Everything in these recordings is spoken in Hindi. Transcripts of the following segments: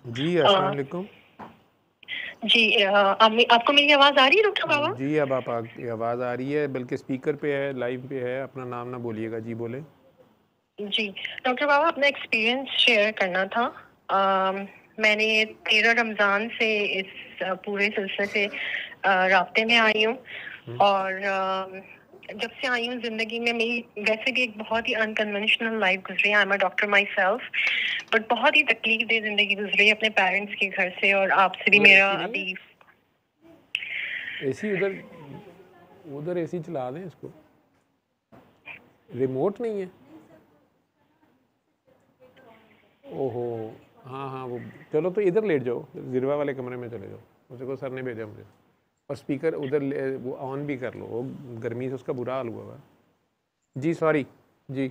जी, अस्सलाम अ, वालेकुम। जी आपको मेरी आवाज़ आ रही है डॉक्टर बाबा? जी, अब आप की आवाज़ आ रही है, बल्कि स्पीकर पे है, लाइव पे है, अपना नाम ना भूलिएगा। जी, बोलें। जी, डॉक्टर बाबा अपना एक्सपीरियंस शेयर करना था। मैंने 13 रमज़ान से इस पूरे सिलसिले से राब्ते में आई हूँ हुँ, और जब से आई हूँ ज़िंदगी में मेरी वैसे भी एक बहुत ही अनकन्वेंशनल लाइफ गुज़री है। I am a doctor my self, but बहुत ही तकलीफ़देह ज़िंदगी गुज़री है अपने पेरेंट्स के घर से और आपसे भी उधर मेरा एसी नहीं है? अभी। एसी उधर उधर एसी चला दें इसको। रिमोट नहीं है? ओहो! हाँ, हाँ, वो चलो तो इधर लेट जाओ, ज़िरवा वाले कमरे में चले जाओ। मुझे को सर ने भेजा मुझे। और स्पीकर उधर वो ऑन भी कर लो, वो गर्मी से उसका बुरा हाल हुआ हुआ है। जी, सॉरी। जी।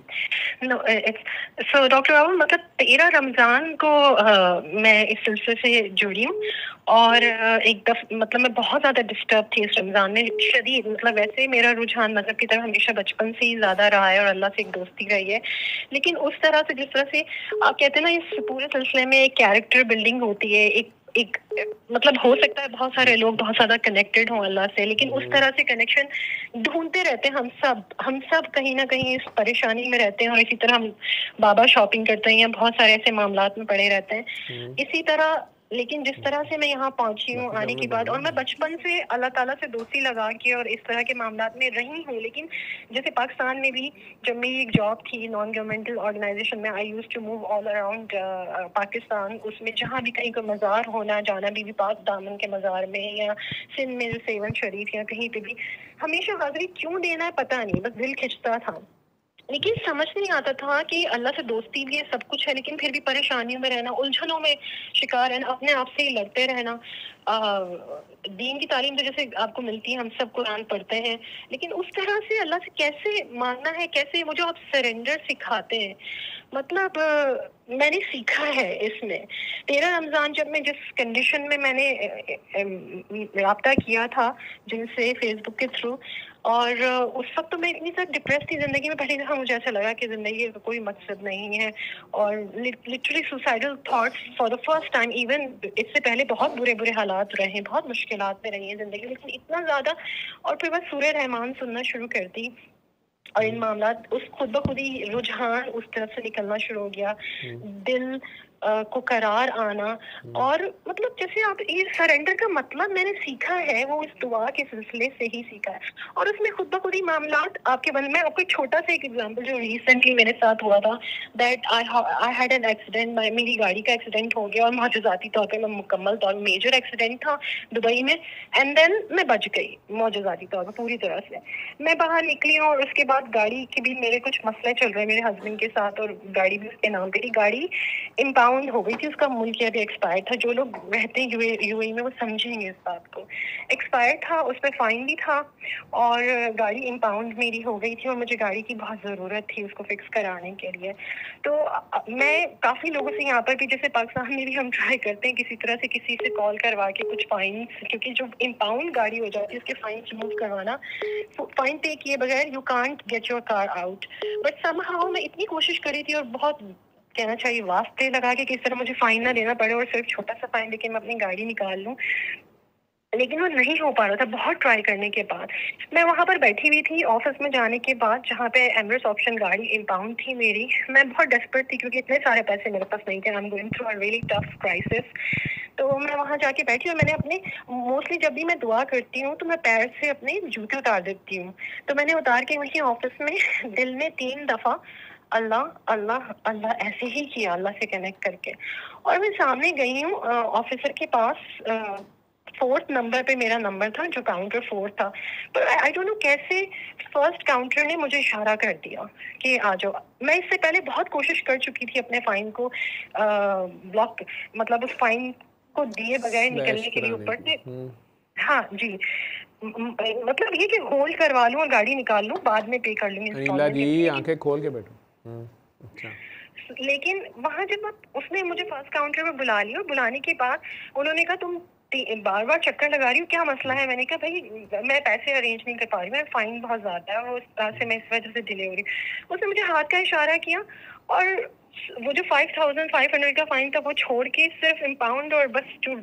नो इट्स सो डॉक्टर बाबू मतलब 13 रमज़ान को मैं इस सिलसिले से जुड़ी हूँ और एक मतलब मैं बहुत ज़्यादा डिस्टर्ब थी इस रमज़ान में शदीद। मतलब वैसे ही मेरा रुझान मज़हब की तरफ हमेशा बचपन से ही ज़्यादा रहा है और अल्लाह से एक दोस्ती रही है। लेकिन उस तरह से जिस तरह से आप कहते हैं ना इस पूरे सिलसिले में एक कैरेक्टर बिल्डिंग होती है, एक एक मतलब हो सकता है बहुत सारे लोग बहुत ज़्यादा कनेक्टेड हों अल्लाह से, लेकिन उस तरह से कनेक्शन ढूँढते रहते हैं हम सब कहीं न कहीं इस परेशानी में रहते हैं और इसी तरह हम बाबा शॉपिंग करते हैं या बहुत सारे ऐसे मामलात में पड़े रहते हैं। हुँ, इसी तरह लेकिन जिस तरह से मैं यहाँ पहुँची हूँ बाकी आने काम के में बाद बंद और मैं है। बचपन से अल्लाह ताला से दोस्ती लगा के और इस तरह के मामलात में रही हूँ, लेकिन जैसे पाकिस्तान में भी जब मेरी एक जॉब थी नॉन गवर्नमेंटल ऑर्गेनाइजेशन में, I used to move all around Pakistan. उसमें जहाँ भी कहीं कोई मज़ार होना जाना, बीबी पाक दामन के मज़ार में या सिंध में जो सेवन शरीफ या कहीं पे भी हमेशा हाज़िरी क्यों देना है पता नहीं, बस दिल खिंचता था। लेकिन समझ नहीं आता था कि अल्लाह से दोस्ती भी है, सब कुछ है, लेकिन फिर भी परेशानियों में रहना, उलझनों में शिकार रहना, अपने आप से ही लड़ते रहना। दीन की तालीम तो जैसे आपको मिलती है, हम सब कुरान पढ़ते हैं, लेकिन उस तरह से अल्लाह से कैसे मांगना है, कैसे वो जो आप सरेंडर सिखाते हैं, मतलब मैंने सीखा है इसमें। 13 रमज़ान जब मैं जिस कंडीशन में मैंने राब्ता किया था जिनसे फेसबुक के थ्रू, और उस वक्त तो मैं इतनी ज़्यादा डिप्रेस थी ज़िंदगी में, पहली दफ़ा मुझे ऐसा लगा कि ज़िंदगी का कोई मकसद नहीं है और literally suicidal thoughts for the first time. Even इससे पहले बहुत बुरे-बुरे हालात रहे हैं, बहुत मुश्किलात में रही है ज़िंदगी, लेकिन इतना ज़्यादा। और फिर बस सूरह रहमान सुनना शुरू कर दी और इन मामलात उस खुद ब खुद ही रुझान उस तरफ से निकलना शुरू हो गया। दिल को करार आना और मतलब जैसे आप ये सरेंडर का मतलब मैंने सीखा है वो इस दुआ के सिलसिले से ही सीखा है और उसमें खुद ब खुद ही मामलात आपके मन में। आपको एक छोटा सा एक एग्जांपल जो रिसेंटली मेरे साथ हुआ था, that I had an accident, मेरी गाड़ी का एक्सीडेंट हो गया और मुआजिज़ाती तौर पे मैं मुकम्मल तौर मेजर एक्सीडेंट था दुबई में, एंड देन मैं बच गई मौजूदाती तौर पर पूरी तरह से। मैं बाहर निकली हूँ और उसके बाद गाड़ी के भी मेरे कुछ मसले चल रहे हैं मेरे हस्बैंड के साथ और गाड़ी भी उसके नाम पे थी। गाड़ी इम्पाउंड हो गई थी, उसका मुल्क अभी एक्सपायर था। जो लोग रहते हैं यूएई में वो समझेंगे इस बात को। एक्सपायर था, उस पर फाइन भी था और गाड़ी इम्पाउंड मेरी हो गई थी और मुझे गाड़ी की बहुत ज़रूरत थी उसको फिक्स कराने के लिए। तो मैं काफ़ी लोगों से यहाँ पर भी जैसे पाकिस्तान में भी हम ट्राई करते हैं किसी तरह से किसी से कॉल करवा के कुछ फाइन, क्योंकि जो इम्पाउंड गाड़ी हो जाती है उसके फाइन रिमूव करवाना, फाइन पे किए बगैर you can't get your car out. But somehow मैं इतनी कोशिश करी थी और बहुत कहना चाहिए वास्ते लगा के किस तरह मुझे फाइन ना देना पड़े और सिर्फ छोटा सा फाइन देके मैं अपनी गाड़ी निकाल लूं, लेकिन वो नहीं हो पा रहा था। बहुत ट्राई करने के बाद मैं वहां पर बैठी हुई थी ऑफिस में जाने के बाद जहाँ पे एमरेस ऑप्शन गाड़ी इम्पाउंड थी मेरी। मैं बहुत डेस्परेट थी क्योंकि इतने सारे पैसे मेरे पास नहीं थे। I am going through a really tough crisis. तो मैं वहां जाके बैठी और मैंने अपने मोस्टली जब भी मैं दुआ करती हूँ तो मैं पैर से अपने जूते उतार देती हूँ। तो मैंने उतार के वही ऑफिस में दिल में 3 दफा अल्लाह अल्लाह अल्लाह ऐसे ही किया, अल्लाह से कनेक्ट करके। और मैं सामने गई हूँ ऑफिसर के पास। 4th नंबर पे मेरा नंबर था जो काउंटर 4 था, पर आई डोंट नो कैसे फर्स्ट काउंटर ने मुझे इशारा कर दिया कि आ जाओ। मैं इससे पहले बहुत कोशिश कर चुकी थी अपने फाइन को ब्लॉक, मतलब उस फाइन को दिए बगैर स्लैश निकलने के लिए कराने ऊपर की। से। हाँ जी। मतलब ये कि होल्ड करवा लूं और गाड़ी निकाल लूं, बाद में पे कर लूंगी अनिला इंस्टॉलमेंट जी, के, लेकिन आंखें खोल के बैठो। अच्छा। लेकिन वहां जब उसने मुझे फर्स्ट काउंटर में बुला लिया और बुलाने के बाद उन्होंने कहा तुम बार बार चक्कर लगा रही हो, क्या मसला है? मैंने कहा भाई मैं पैसे अरेंज नहीं कर पा रही, मेरा फाइन बहुत ज्यादा है और उस तरह से मैं इस वजह से डिले हो रही। उसने मुझे हाथ का इशारा किया और वो जो 5,500 का फाइन था वो छोड़ के सिर्फ इम्पाउंड और बस जो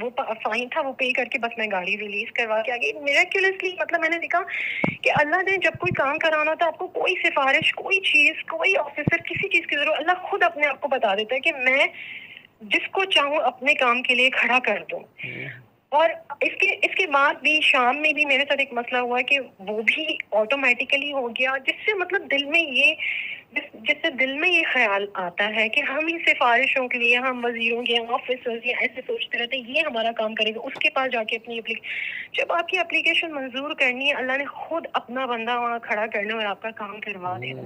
वो फाइन था वो पे करके बस मैं गाड़ी रिलीज करवा के आ गई मिरेक्युलसली। मतलब मैंने देखा कि अल्लाह ने जब कोई काम कराना होता है, आपको कोई सिफारिश, कोई चीज, कोई ऑफिसर, किसी चीज की जरूरत, अल्लाह खुद अपने आप को बता देता है कि मैं जिसको चाहूँ अपने काम के लिए खड़ा कर दूं। और इसके इसके बाद भी शाम में भी मेरे साथ एक मसला हुआ कि वो भी ऑटोमेटिकली हो गया, जिससे मतलब दिल में ये जिससे दिल में ये ख्याल आता है कि हम इन सिफारिशों के लिए हम वजीरों के ऑफिसर्स या ऐसे सोचते रहते हैं ये हमारा काम करेगा, उसके पास जाके अपनी जब आपकी एप्लीकेशन मंजूर करनी है, अल्लाह ने खुद अपना बंदा वहाँ खड़ा करना है और आपका काम करवा देना।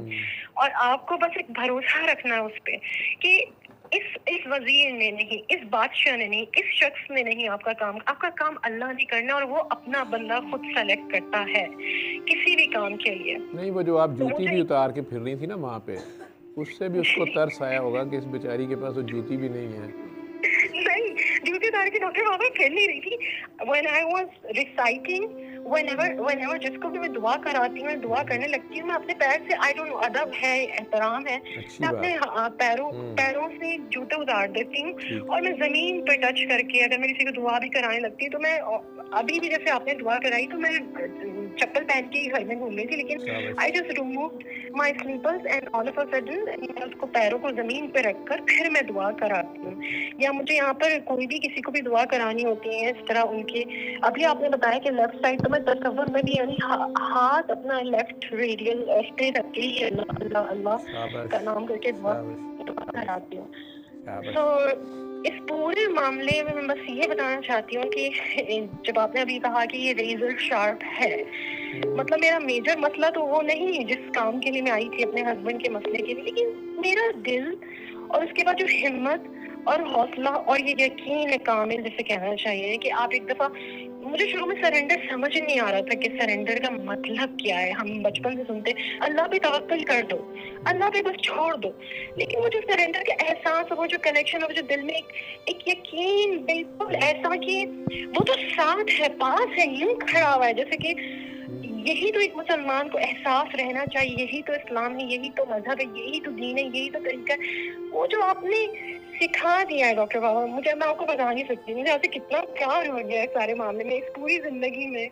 और आपको बस एक भरोसा रखना है उस पर कि इस वजीर ने नहीं, इस बादशाह ने नहीं, इस शख्स ने नहीं आपका काम अल्लाह ने करना, और वो अपना बंदा खुद सेलेक्ट करता है किसी भी काम के लिए। नहीं, वो जो आप जूती भी उतार के फिर रही थी ना वहाँ पे, उससे भी उसको तरस आया होगा कि इस बेचारी के पास वो जूती भी नहीं है। नहीं, जूती उतार के डॉक्टर बाबा खेल नहीं रही थी। When I was reciting, whenever जिसको भी मैं दुआ कराती हूँ, दुआ करने लगती हूँ, मैं अपने पैर से, I don't know, अदब है, एहतराम है, मैं अपने पैरों से जूते उतार देती हूँ और मैं जमीन पे टच करके अगर मैं किसी को दुआ भी कराने लगती हूँ तो मैं अभी भी जैसे आपने दुआ कराई तो मैं चप्पल पहन के घर में घूम रही थी, लेकिन I just removed my slippers and all of a sudden मैं उसको पैरों को जमीन पे रखकर फिर मैं दुआ कराती हूँ। या मुझे यहाँ पर कोई भी किसी को भी दुआ करानी होती है इस तरह उनके, अभी आपने बताया कि लेफ्ट साइड, तो मैं तसव्वुर में भी यानी हाथ अपना लेफ्ट रेडियल पे रख के ही अल्लाह अल्लाह का नाम करके दुआ कराती हूँ। तो इस पूरे मामले में मैं बस ये बताना चाहती हूँ कि जब आपने अभी कहा कि ये रेजर शार्प है, मतलब मेरा मेजर मसला तो वो नहीं जिस काम के लिए मैं आई थी अपने हस्बैंड के मसले के लिए, लेकिन मेरा दिल और उसके बाद जो हिम्मत और हौसला और ये यकीन कामिल जिसे कहना चाहिए कि आप एक दफा, मुझे शुरू में सरेंडर समझ नहीं आ रहा था कि सरेंडर का मतलब क्या है। हम बचपन से सुनते अल्लाह पे तवक्कल कर दो, अल्लाह पे बस छोड़ दो, लेकिन वो जो सरेंडर का एहसास और वो जो कनेक्शन और जो दिल में एक यकीन बिल्कुल ऐसा कि वो तो साथ है, पास है, यूं खड़ा हुआ है जैसे कि यही तो एक मुसलमान को एहसास रहना चाहिए, यही तो इस्लाम है, यही तो मजहब है, यही तो दीन है, यही तो तरीका है। वो जो आपने सिखा दिया है डॉक्टर बाबा, मुझे, मैं आपको बता नहीं सकती मुझे आपसे कितना प्यार हो गया है सारे मामले में, इस पूरी जिंदगी में।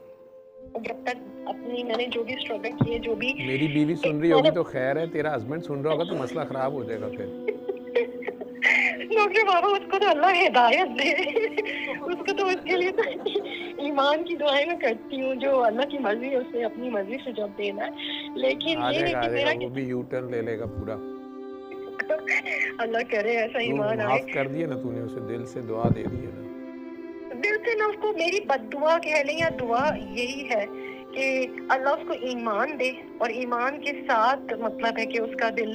जब तक अपनी मैंने जो भी स्ट्रगल किए, जो भी, मेरी बीवी सुन रही होगी तो खैर है, तेरा हस्बैंड सुन रहा होगा तो मसला खराब हो जाएगा फिर। डॉक्टर बाबा उसको तो अल्लाह हिदायत दे, उसको तो उसके लिए तो ईमान की दुआएं मैं करती हूँ, जो अल्लाह की मर्जी है उसे अपनी मर्जी से जब देना है, लेकिन ये है कि मेरा वो भी यू टर्न ले लेगा पूरा। अल्लाह करे ऐसा ईमान आए। माफ कर दिया ना तूने उसे, दिल से दुआ दे दी है ना, दिल से ना उसको मेरी बद्दुआ कह लें या दुआ यही है कि अल्लाह उसको ईमान दे, और ईमान के साथ मतलब है कि उसका दिल,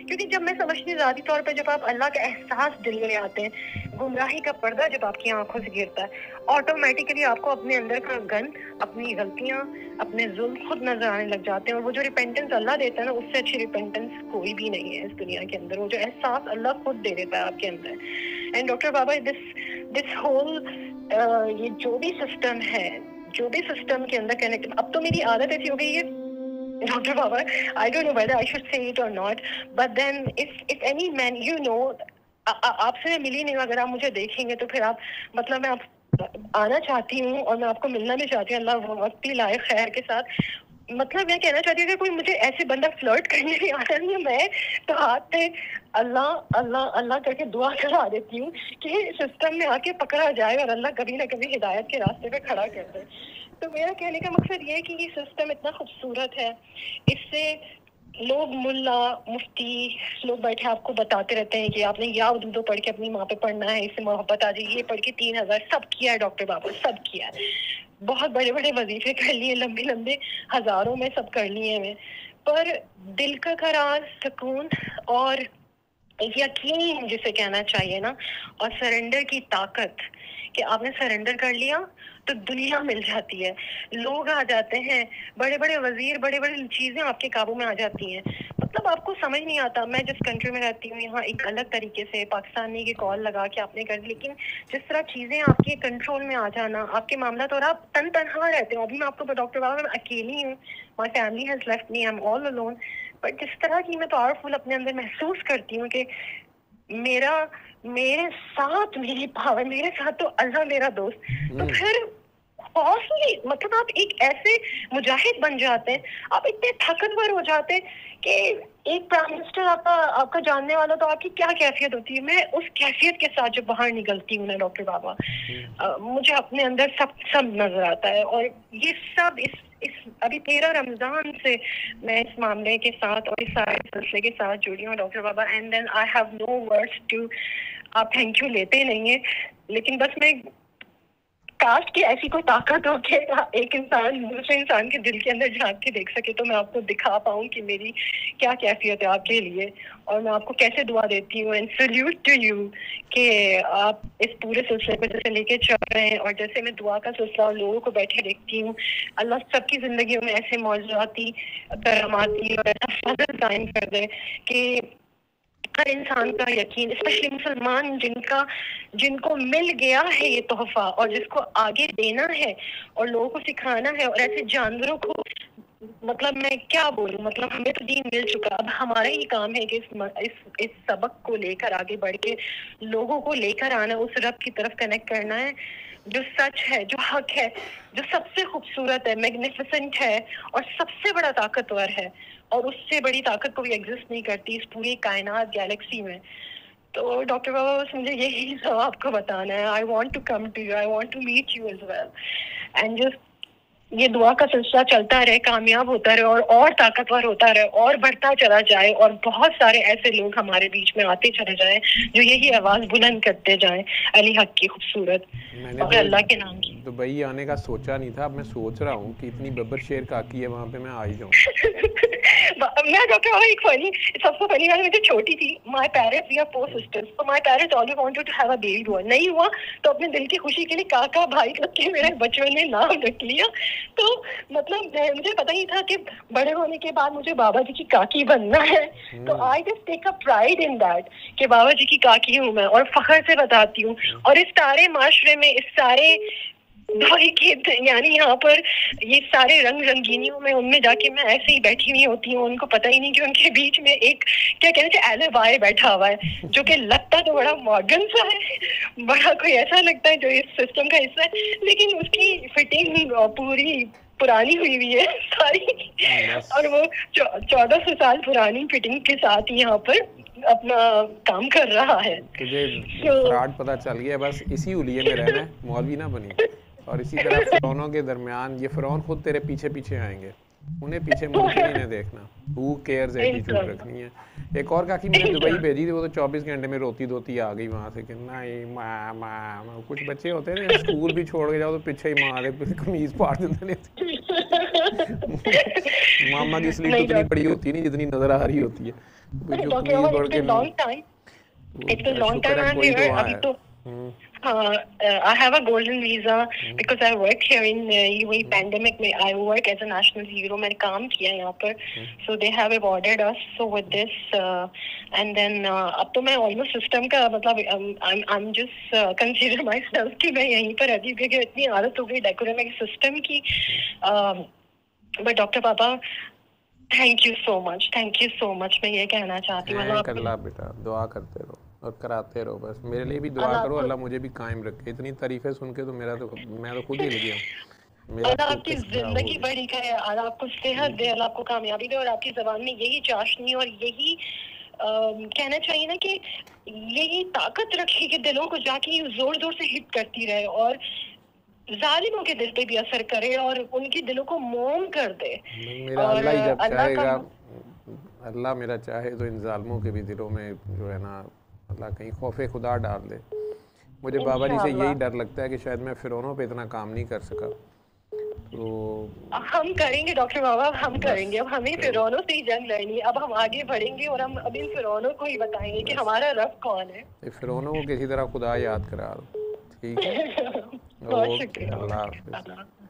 क्योंकि जब मैं समझती हूँ ज़ाती तौर पे जब आप अल्लाह का एहसास दिल में आते हैं, गुमराही का पर्दा जब आपकी आंखों से गिरता है, ऑटोमेटिकली आपको अपने अंदर का गंद, अपनी गलतियाँ, अपने जुल्म खुद नजर आने लग जाते हैं। और वो जो रिपेंटेंस अल्लाह देता है ना, उससे अच्छी रिपेंटेंस कोई भी नहीं है इस दुनिया के अंदर। वो जो एहसास अल्लाह खुद दे देता है आपके अंदर। And doctor Baba, this whole ये जो भी सिस्टम है, जो भी सिस्टम के अंदर कनेक्ट, अब तो मेरी आदत ऐसी हो गई है डॉक्टर बाबा, I don't know whether I should say it or not, but then if any man, you know, आपसे मैं मिली नहीं, अगर आप मुझे देखेंगे तो फिर आप, मतलब मैं आप आना चाहती हूँ और मैं आपको मिलना भी चाहती हूँ, अल्लाह वक्त ही लाए खैर के साथ। मतलब मैं कहना चाहती हूँ कि कोई मुझे ऐसे बंदा फ्लर्ट करने भी आता नहीं है, मैं तो हाथ पे अल्लाह अल्लाह अल्लाह करके दुआ करा देती हूँ कि सिस्टम में आके पकड़ा जाए और अल्लाह कभी ना कभी हिदायत के रास्ते पे खड़ा कर दे। तो मेरा कहने का मकसद ये है कि ये सिस्टम इतना खूबसूरत है, इससे लोग, मुल्ला, मुफ्ती लोग बैठे आपको बताते रहते हैं कि आपने या उर्दू पढ़ के अपनी माँ पे पढ़ना है, इससे मोहब्बत आ जाए, ये पढ़ के 3,000, सब किया है डॉक्टर बाबा, सब किया है, बहुत बड़े बड़े वजीफे कर लिए, लंबे लंबे हजारों में सब कर लिए हैं, पर दिल का करार, सुकून और यकीन जिसे कहना चाहिए ना, और सरेंडर की ताकत कि आपने सरेंडर कर लिया तो दुनिया मिल जाती है, लोग आ जाते हैं, बड़े बड़े वजीर, बड़े बड़े चीजें आपके काबू में आ जाती हैं। मतलब आपको समझ नहीं आता, मैं जिस कंट्री में रहती हूँ यहाँ एक अलग तरीके से पाकिस्तानी की कॉल लगा के आपने कर, लेकिन जिस तरह चीजें आपके कंट्रोल में आ जाना, आपके मामला तो, और आप तनहा रहते हो। अभी मैं आपको डॉक्टर बाबा, मैं अकेली हूँ, my family has left me, I am all alone, but जिस तरह की मैं पावरफुल अपने अंदर महसूस करती हूँ कि मेरे साथ मेरी पावर, मेरे साथ तो अल्लाह मेरा दोस्त, तो फिर हौसले, मतलब आप एक ऐसे मुजाहिद बन जाते हैं, आप इतने ताकतवर हो जाते हैं कि एक प्राइम मिनिस्टर आपका जानने वाला, तो आपकी क्या कैफियत होती है। मैं उस कैफियत के साथ जब बाहर निकलती हूँ ना डॉक्टर बाबा, मुझे अपने अंदर सब नजर आता है। और ये सब इस अभी 13 रमजान से मैं इस मामले के साथ और इस सारे सिलसिले के साथ जुड़ी हूँ doctor Baba. And then I have no words to, आप थैंक यू लेते नहीं है, लेकिन बस मैं काश की ऐसी कोई ताकत हो कि एक इंसान दूसरे इंसान के दिल के अंदर झांक के देख सके, तो मैं आपको दिखा पाऊँ कि मेरी क्या कैफियत है आपके लिए, और मैं आपको कैसे दुआ देती हूँ। एंड सल्यूट टू यू कि आप इस पूरे सिलसिले को जैसे लेके चल रहे हैं, और जैसे मैं दुआ का सिलसिला और लोगों को बैठे देखती हूँ, अल्लाह सबकी जिंदगी में ऐसे मौजूदाती करमाती और ऐसा फजल कायम कर दे कि हर इंसान का यकीन, स्पेशली मुसलमान जिनको मिल गया है ये तोहफा, और जिसको आगे देना है और लोगों को सिखाना है, और ऐसे जानवरों को, मतलब मैं क्या बोलूं, मतलब हमें तो दीन मिल चुका, अब हमारा ही काम है कि इस सबक को लेकर आगे बढ़ के लोगों को लेकर आना, उस रब की तरफ कनेक्ट करना है जो सच है, जो हक है, जो सबसे खूबसूरत है, मैग्निफिसेंट है, और सबसे बड़ा ताकतवर है, और उससे बड़ी ताकत कोई एग्जिस्ट नहीं करती इस पूरी कायनात गैलेक्सी में। तो डॉक्टर बाबा, बस मुझे यही सब आपको बताना है। I want to come to you, I want to meet you as well, and just ये दुआ का सिलसिला चलता रहे, कामयाब होता रहे, और ताकतवर होता रहे, और बढ़ता चला जाए, और बहुत सारे ऐसे लोग हमारे बीच में आते चले जाएं जो यही आवाज बुलंद करते जाएं, अली हक की खूबसूरत और अल्लाह के नाम की। दुबई आने का सोचा नहीं था, अब मैं सोच रहा हूँ कि इतनी बब्बर शेर काकी है वहाँ पे, मैं आ ही जाऊँ। मैं डॉक्टर बाबा एक फनी, सबसे फनी बात, मैं जब छोटी थी, my parents, we are 4 sisters, तो my parents always wanted to have a baby boy. नहीं हुआ तो अपने दिल की खुशी के लिए काका भाई करके मेरे बचपन में नाम रख लिया। तो मतलब मुझे पता ही था कि बड़े होने के बाद मुझे बाबा जी की काकी बनना है, तो I just take a pride in that कि बाबा जी की काकी हूँ मैं, और फखर से बताती हूँ। और इस सारे माशरे में, इस सारे दौरी के, यानी यहाँ पर ये सारे रंग रंगीनियों में, उनमें जाके मैं ऐसे ही बैठी हुई होती हूँ, उनको पता ही नहीं कि उनके बीच में एक क्या कहते हैं एलिबाई बैठा हुआ है, जो कि लगता तो बड़ा मॉडर्न सा है, बड़ा कोई ऐसा लगता है जो इस सिस्टम का हिस्सा है, लेकिन उसकी फिटिंग पूरी पुरानी हुई हुई है सारी, और वो 1400 साल पुरानी फिटिंग के साथ ही यहाँ पर अपना काम कर रहा है। तुझे फ्रॉड पता चल गया, बस इसी उलिये में रहना है, मौलवी ना बनी। और इसी तरह फिरौनों के दरमियान ये फिरौन खुद तेरे पीछे पीछे आएंगे, उन्हें पीछे मुड़ के नहीं देखना, हु केयर्स एटीट्यूड रखनी है। एक और काकी मैंने दुबई भेजी थी, वो तो 24 घंटे में रोती धोती आ गई वहाँ से कि नहीं माँ। कुछ बच्चे होते हैं ना, स्कूल भी छोड़ के जाओ तो पीछे ही माँ कमीज फाड़ देते नहीं। मामा की स्लीव उतनी बड़ी होती नहीं जितनी नजर आ रही होती है, जो कमीज पड़ के। It's a long time I'm here. अभी तो I have a golden visa because I work here in UAE. Pandemic में I work as a national hero. मैंने काम किया यहाँ पर, so they have awarded us so with this and then अब तो मैं almost system का मतलब I'm just consider myself कि मैं यहीं पर रहती हूँ क्योंकि इतनी आदत हो गई डेकोरेटिक सिस्टम की। But डॉक्टर पापा, थैंक यू सो मच, मैं ये कहना चाहती हूँ। कर ला बेटा, दुआ करते रहो और कराते रहो, बस मेरे लिए भी दुआ करो, अल्लाह मुझे भी कायम रखे। इतनी तारीफें सुन के तो मैं तो खुद ही लग गया। अल्लाह आपकी जिंदगी बड़ी करे, अल्लाह आपको सेहत दे, अल्लाह आपको कामयाबी दे, और आपकी ज़बान में यही चाशनी और यही कहना चाहिए ना कि यही ताकत रखे कि दिलों को जाके जोर जोर से हिट करती रहे, और जालिमों के दिल पे भी असर करे, और उनके दिलों को मोम कर दे। मेरा अल्लाह ही जब चाहेगा, अल्लाह मेरा चाहे तो इन जालिमों के भी दिलों में जो है ना, अल्लाह कहीं खौफे खुदा डाल दे। मुझे बाबा जी से यही डर लगता है कि शायद मैं फिरौनों पे इतना काम नहीं कर सका, तो हम करेंगे डॉक्टर बाबा, हम करेंगे। अब हमें फिरौनों से ही जंग लड़नी है, अब हम आगे बढ़ेंगे और हम अब इन फिरौनों को ही बताएंगे कि हमारा रब कौन है। फिरौनों को किसी तरह खुदा याद करा, ठीक है। बहुत शुक्रिया। अल्लाह हाफ़िज़।